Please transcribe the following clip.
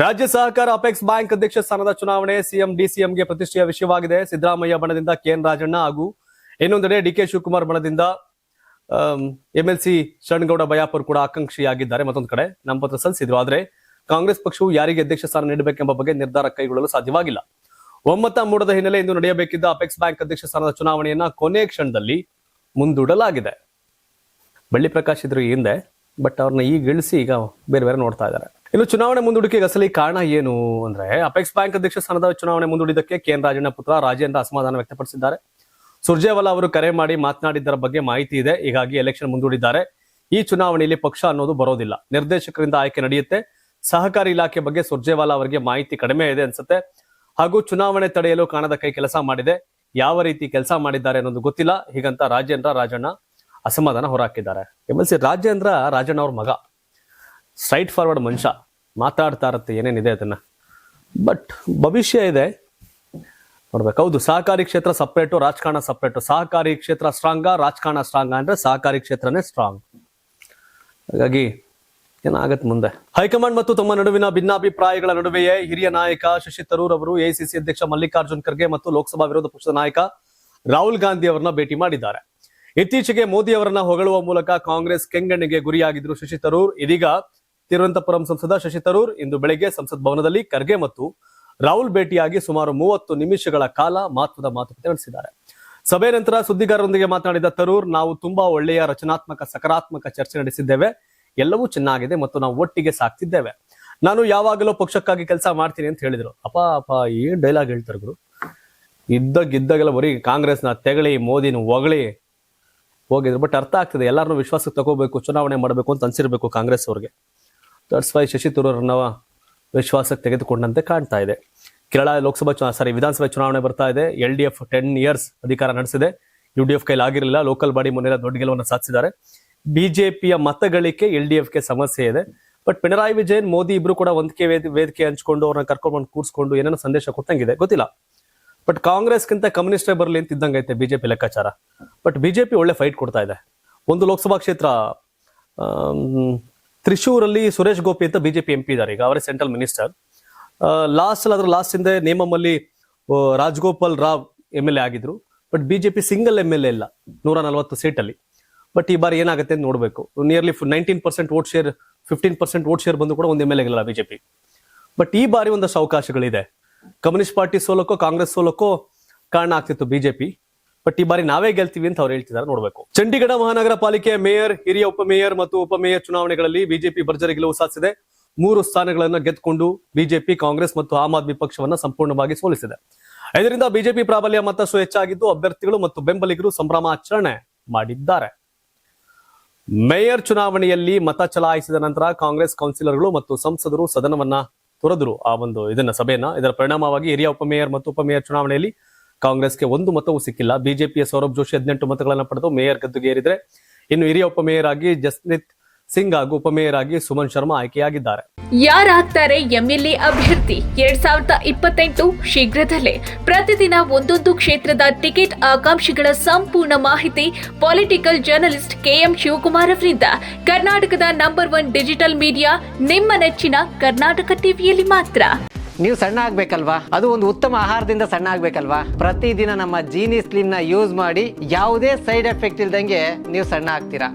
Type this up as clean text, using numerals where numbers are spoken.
ರಾಜ್ಯ ಸಹಕಾರ apex bank ಅಧ್ಯಕ್ಷ ಸ್ಥಾನದ ಚುನಾವಣೆ ಸಿಎಂ ಡಿಸಿಎಂಗೆ ಪ್ರತಿಷ್ಠೆಯ ವಿಷಯವಾಗಿದೆ. ಸಿದ್ದರಾಮಯ್ಯ ಬಣದಿಂದ ಕೆಎನ್ ರಾಜಣ್ಣ ಹಾಗೂ ಇನ್ನೊಂದೆಡೆ ಡಿಕೆ ಶಿವಕುಮಾರ್ ಬಣದಿಂದ ಎಂಎಲ್ಸಿ ಶರಣಗೌಡ ಬಯಾಪುರ್ ಕೂಡ ಆಕಾಂಕ್ಷಿಯಾಗಿದ್ದಾರೆ. ಮತ್ತೊಂದು ಕಡೆ ನಾಮಪತ್ರ ಸಲ್ಲಿಸಿದ್ರು. ಆದರೆ ಕಾಂಗ್ರೆಸ್ ಪಕ್ಷವು ಯಾರಿಗೆ ಅಧ್ಯಕ್ಷ ಸ್ಥಾನ ನೀಡಬೇಕೆಂಬ ಬಗ್ಗೆ ನಿರ್ಧಾರ ಕೈಗೊಳ್ಳಲು ಸಾಧ್ಯವಾಗಿಲ್ಲ. ಒಮ್ಮತ ಮೂಡದ ಹಿನ್ನೆಲೆ ಇಂದು ನಡೆಯಬೇಕಿದ್ದ ಅಪೆಕ್ಸ್ ಬ್ಯಾಂಕ್ ಅಧ್ಯಕ್ಷ ಸ್ಥಾನದ ಚುನಾವಣೆಯನ್ನ ಕೊನೆ ಕ್ಷಣದಲ್ಲಿ ಮುಂದೂಡಲಾಗಿದೆ. ಬಳ್ಳಿ ಪ್ರಕಾಶ್ ಇದ್ರು ಹಿಂದೆ, ಬಟ್ ಅವ್ರನ್ನ ಈಗ ಇಳಿಸಿ ಈಗ ಬೇರೆ ನೋಡ್ತಾ ಇದ್ದಾರೆ. ಇನ್ನು ಚುನಾವಣೆ ಮುಂದೂಡಿಕೆಗೆ ಅಸಲಿ ಕಾರಣ ಏನು ಅಂದ್ರೆ, ಅಪೆಕ್ಸ್ ಬ್ಯಾಂಕ್ ಅಧ್ಯಕ್ಷ ಸ್ಥಾನದ ಚುನಾವಣೆ ಮುಂದೂಡಿದ್ದಕ್ಕೆ ಕೆಎನ್ ರಾಜಣ್ಣ ಪುತ್ರ ರಾಜೇಂದ್ರ ಅಸಮಾಧಾನ ವ್ಯಕ್ತಪಡಿಸಿದ್ದಾರೆ. ಸುರ್ಜೇವಾಲಾ ಅವರು ಕರೆ ಮಾಡಿ ಮಾತನಾಡಿದ್ದರ ಬಗ್ಗೆ ಮಾಹಿತಿ ಇದೆ, ಹೀಗಾಗಿ ಎಲೆಕ್ಷನ್ ಮುಂದೂಡಿದ್ದಾರೆ. ಈ ಚುನಾವಣೆಯಲ್ಲಿ ಪಕ್ಷ ಅನ್ನೋದು ಬರೋದಿಲ್ಲ, ನಿರ್ದೇಶಕರಿಂದ ಆಯ್ಕೆ ನಡೆಯುತ್ತೆ. ಸಹಕಾರಿ ಇಲಾಖೆ ಬಗ್ಗೆ ಸುರ್ಜೇವಾಲಾ ಅವರಿಗೆ ಮಾಹಿತಿ ಕಡಿಮೆ ಇದೆ ಅನ್ಸುತ್ತೆ, ಹಾಗೂ ಚುನಾವಣೆ ತಡೆಯಲು ಕಾಣದ ಕೈ ಕೆಲಸ ಮಾಡಿದೆ. ಯಾವ ರೀತಿ ಕೆಲಸ ಮಾಡಿದ್ದಾರೆ ಅನ್ನೋದು ಗೊತ್ತಿಲ್ಲ, ಹೀಗಂತ ರಾಜಣ್ಣ ಅಸಮಾಧಾನ ಹೊರಹಾಕಿದ್ದಾರೆ. ಎಂಎಲ್ಸಿ ರಾಜಣ್ಣ ಅವ್ರ ಮಗ, ಸ್ಟ್ರೈಟ್ ಫಾರ್ವರ್ಡ್ ಮನುಷ್ಯ, ಮಾತಾಡ್ತಾ ಇರತ್ತೆ ಏನೇನಿದೆ ಅದನ್ನ. ಬಟ್ ಭವಿಷ್ಯ ಇದೆ ನೋಡ್ಬೇಕು. ಹೌದು, ಸಹಕಾರಿ ಕ್ಷೇತ್ರ ಸಪ್ರೇಟು, ರಾಜಕಾರಣ ಸಪ್ರೇಟು. ಸಹಕಾರಿ ಕ್ಷೇತ್ರ ಸ್ಟ್ರಾಂಗ, ರಾಜಕಾರಣ ಸ್ಟ್ರಾಂಗ್ ಅಂದ್ರೆ ಸಹಕಾರಿ ಕ್ಷೇತ್ರನೇ ಸ್ಟ್ರಾಂಗ್. ಹಾಗಾಗಿ ಏನಾಗತ್ತೆ ಮುಂದೆ. ಹೈಕಮಾಂಡ್ ಮತ್ತು ತಮ್ಮ ನಡುವಿನ ಭಿನ್ನಾಭಿಪ್ರಾಯಗಳ ನಡುವೆಯೇ ಹಿರಿಯ ನಾಯಕ ಶಶಿ ತರೂರ್ ಅವರು ಎಐಸಿಸಿ ಅಧ್ಯಕ್ಷ ಮಲ್ಲಿಕಾರ್ಜುನ್ ಖರ್ಗೆ ಮತ್ತು ಲೋಕಸಭಾ ವಿರೋಧ ಪಕ್ಷದ ನಾಯಕ ರಾಹುಲ್ ಗಾಂಧಿ ಅವರನ್ನ ಭೇಟಿ ಮಾಡಿದ್ದಾರೆ. ಇತ್ತೀಚೆಗೆ ಮೋದಿ ಅವರನ್ನ ಹೊಗಳುವ ಮೂಲಕ ಕಾಂಗ್ರೆಸ್ ಕೆಂಗಣ್ಣಿಗೆ ಗುರಿಯಾಗಿದ್ರು ಶಶಿ ತರೂರ್. ಇದೀಗ ತಿರುವನಂತಪುರಂ ಸಂಸದ ಶಶಿ ತರೂರ್ ಇಂದು ಬೆಳಗ್ಗೆ ಸಂಸತ್ ಭವನದಲ್ಲಿ ಖರ್ಗೆ ಮತ್ತು ರಾಹುಲ್ ಭೇಟಿಯಾಗಿ ಸುಮಾರು 30 ನಿಮಿಷಗಳ ಕಾಲ ಮಹತ್ವದ ಮಾತುಕತೆ ನಡೆಸಿದ್ದಾರೆ. ಸಭೆ ನಂತರ ಸುದ್ದಿಗಾರರೊಂದಿಗೆ ಮಾತನಾಡಿದ ತರೂರ್, ನಾವು ತುಂಬಾ ಒಳ್ಳೆಯ ರಚನಾತ್ಮಕ ಸಕಾರಾತ್ಮಕ ಚರ್ಚೆ ನಡೆಸಿದ್ದೇವೆ. ಎಲ್ಲವೂ ಚೆನ್ನಾಗಿದೆ ಮತ್ತು ನಾವು ಒಟ್ಟಿಗೆ ಸಾಕ್ತಿದ್ದೇವೆ. ನಾನು ಯಾವಾಗಲೂ ಪಕ್ಷಕ್ಕಾಗಿ ಕೆಲಸ ಮಾಡ್ತೀನಿ ಅಂತ ಹೇಳಿದ್ರು. ಅಪ್ಪ ಏನ್ ಡೈಲಾಗ್ ಹೇಳ್ತಾರೆ ಗುರು. ಇದ್ದಾಗೆಲ್ಲ ಬರೀ ಕಾಂಗ್ರೆಸ್ನ ತೆಗಳಿ, ಮೋದಿನ ಹೊಗಳಿ ಹೋಗಿದ್ರು. ಬಟ್ ಅರ್ಥ ಆಗ್ತದೆ, ಎಲ್ಲಾರನ್ನೂ ವಿಶ್ವಾಸಕ್ಕೆ ತಗೋಬೇಕು, ಚುನಾವಣೆ ಮಾಡಬೇಕು ಅಂತ ಅನ್ಸಿರ್ಬೇಕು ಕಾಂಗ್ರೆಸ್ ಅವ್ರಿಗೆ. ದಟ್ಸ್ ವೈ ಶಶಿ ತರೂರ್ನ ವಿಶ್ವಾಸಕ್ಕೆ ತೆಗೆದುಕೊಂಡಂತೆ ಕಾಣ್ತಾ ಇದೆ. ಕೇರಳ ವಿಧಾನಸಭೆ ಚುನಾವಣೆ ಬರ್ತಾ ಇದೆ. LDF 10 years ಅಧಿಕಾರ ನಡೆಸಿದೆ. UDF ಕೈಲಿ ಆಗಿರಲಿಲ್ಲ. ಲೋಕಲ್ ಬಾಡಿ ಮೊನ್ನೆ ದೊಡ್ಡ ಗೆಲುವನ್ನು ಸಾಧಿಸಿದ್ದಾರೆ. ಬಿಜೆಪಿಯ ಮತಗಳಿಕೆ LDFಗೆ ಸಮಸ್ಯೆ ಇದೆ. ಬಟ್ ಪಿಣರಾಯಿ ವಿಜಯನ್, ಮೋದಿ ಇಬ್ರು ಕೂಡ ವೇದಿಕೆ ಹಂಚ್ಕೊಂಡು ಅವ್ರನ್ನ ಕರ್ಕೊಂಡು ಕೂರಿಸ್ಕೊಂಡು ಏನೇನೋ ಸಂದೇಶ ಕೊಟ್ಟಂಗಿದೆ, ಗೊತ್ತಿಲ್ಲ. ಬಟ್ ಕಾಂಗ್ರೆಸ್ಗಿಂತ ಕಮ್ಯುನಿಸ್ಟೇ ಬರಲಿ ಅಂತ ಇದ್ದಂಗೈತೆ ಬಿಜೆಪಿ ಲೆಕ್ಕಾಚಾರ. ಬಟ್ ಬಿಜೆಪಿ ಒಳ್ಳೆ ಫೈಟ್ ಕೊಡ್ತಾ ಇದೆ. ಒಂದು ಲೋಕಸಭಾ ಕ್ಷೇತ್ರ ತ್ರಿಶೂರಲ್ಲಿ ಸುರೇಶ್ ಗೋಪಿ ಅಂತ ಬಿಜೆಪಿ MP ಇದ್ದಾರೆ. ಈಗ ಅವರೇ ಸೆಂಟ್ರಲ್ ಮಿನಿಸ್ಟರ್. ಲಾಸ್ಟ್ ಹಿಂದೆ ನೇಮಮಲ್ಲಿ ರಾಜಗೋಪಾಲ್ ರಾವ್ MLA ಆಗಿದ್ರು. ಬಟ್ ಬಿಜೆಪಿ ಸಿಂಗಲ್ MLA ಇಲ್ಲ 140 ಸೀಟಲ್ಲಿ. ಬಟ್ ಈ ಬಾರಿ ಏನಾಗುತ್ತೆ ಅಂತ ನೋಡ್ಬೇಕು. Nearly 19% vote share, 15% vote share ಬಂದು ಕೂಡ ಒಂದು MLA ಗಿಲ್ಲ ಬಿಜೆಪಿ. ಬಟ್ ಈ ಬಾರಿ ಒಂದಷ್ಟು ಅವಕಾಶಗಳಿದೆ. ಕಮ್ಯುನಿಸ್ಟ್ ಪಾರ್ಟಿ ಸೋಲಕ್ಕೋ ಕಾಂಗ್ರೆಸ್ ಸೋಲಕ್ಕೋ ಕಾರಣ ಆಗ್ತಿತ್ತು ಬಿಜೆಪಿ. ಬಟ್ ಈ ಬಾರಿ ನಾವೇ ಗೆಲ್ತೀವಿ ಅಂತ ಅವ್ರು ಹೇಳ್ತಿದ್ದಾರೆ, ನೋಡ್ಬೇಕು. ಚಂಡೀಗಢ ಮಹಾನಗರ ಪಾಲಿಕೆಯ ಮೇಯರ್, ಹಿರಿಯ ಉಪಮೇಯರ್ ಮತ್ತು ಉಪಮೇಯರ್ ಚುನಾವಣೆಗಳಲ್ಲಿ ಬಿಜೆಪಿ ಭರ್ಜರಿ ಗೆಲುವು ಸಾಧಿಸಿದೆ. 3 ಸ್ಥಾನಗಳನ್ನು ಗೆದ್ದುಕೊಂಡು ಬಿಜೆಪಿ ಕಾಂಗ್ರೆಸ್ ಮತ್ತು ಆಮ್ ಆದ್ಮಿ ಪಕ್ಷವನ್ನ ಸಂಪೂರ್ಣವಾಗಿ ಸೋಲಿಸಿದೆ. ಇದರಿಂದ ಬಿಜೆಪಿ ಪ್ರಾಬಲ್ಯ ಮತ್ತಷ್ಟು ಹೆಚ್ಚಾಗಿದ್ದು ಅಭ್ಯರ್ಥಿಗಳು ಮತ್ತು ಬೆಂಬಲಿಗರು ಸಂಭ್ರಮಾಚರಣೆ ಮಾಡಿದ್ದಾರೆ. ಮೇಯರ್ ಚುನಾವಣೆಯಲ್ಲಿ ಮತ ಚಲಾಯಿಸಿದ ನಂತರ ಕಾಂಗ್ರೆಸ್ ಕೌನ್ಸಿಲರ್ಗಳು ಮತ್ತು ಸಂಸದರು ಸದನವನ್ನ ತೊರೆದರು. ಇದರ ಪರಿಣಾಮವಾಗಿ ಹಿರಿಯ ಉಪಮೇಯರ್ ಮತ್ತು ಉಪಮೇಯರ್ ಚುನಾವಣೆಯಲ್ಲಿ ಕಾಂಗ್ರೆಸ್ಗೆ 1 ಮತವೂ ಸಿಕ್ಕಿಲ್ಲ. ಬಿಜೆಪಿಯ ಸೌರಭ್ ಜೋಶಿ 18 ಮತಗಳನ್ನು ಪಡೆದು ಮೇಯರ್ ಗದ್ದುಗೇರಿದ್ರೆ, ಇನ್ನು ಹಿರಿಯ ಉಪಮೇಯರ್ ಆಗಿ ಜಸ್ಮಿತ್ ಸಿಂಗ್ ಹಾಗೂ ಉಪಮೇಯರ್ ಆಗಿ ಸುಮನ್ ಶರ್ಮಾ ಆಯ್ಕೆಯಾಗಿದ್ದಾರೆ. ಯಾರಾಗ್ತಾರೆ MLA ಅಭ್ಯರ್ಥಿ 2028 ಶೀಘ್ರದಲ್ಲೇ. ಪ್ರತಿದಿನ ಒಂದೊಂದು ಕ್ಷೇತ್ರದ ಟಿಕೆಟ್ ಆಕಾಂಕ್ಷಿಗಳ ಸಂಪೂರ್ಣ ಮಾಹಿತಿ ಪೊಲಿಟಿಕಲ್ ಜರ್ನಲಿಸ್ಟ್ KM ಶಿವಕುಮಾರ್ ಅವರಿಂದ. ಕರ್ನಾಟಕದ ನಂಬರ್ 1 ಡಿಜಿಟಲ್ ಮೀಡಿಯಾ ನಿಮ್ಮ ನೆಚ್ಚಿನ ಕರ್ನಾಟಕ ಟಿವಿಯಲ್ಲಿ ಮಾತ್ರ. ನೀವು ಸಣ್ಣ ಆಗ್ಬೇಕಲ್ವಾ? ಅದು ಒಂದು ಉತ್ತಮ ಆಹಾರದಿಂದ ಸಣ್ಣ ಆಗ್ಬೇಕಲ್ವಾ? ಪ್ರತಿದಿನ ನಮ್ಮ ಜೀನಿ ಸ್ಲಿಮ್ ನ ಯೂಸ್ ಮಾಡಿ ಯಾವುದೇ ಸೈಡ್ ಎಫೆಕ್ಟ್ ಇಲ್ದಂಗೆ ನೀವು ಸಣ್ಣ ಆಗ್ತೀರಾ.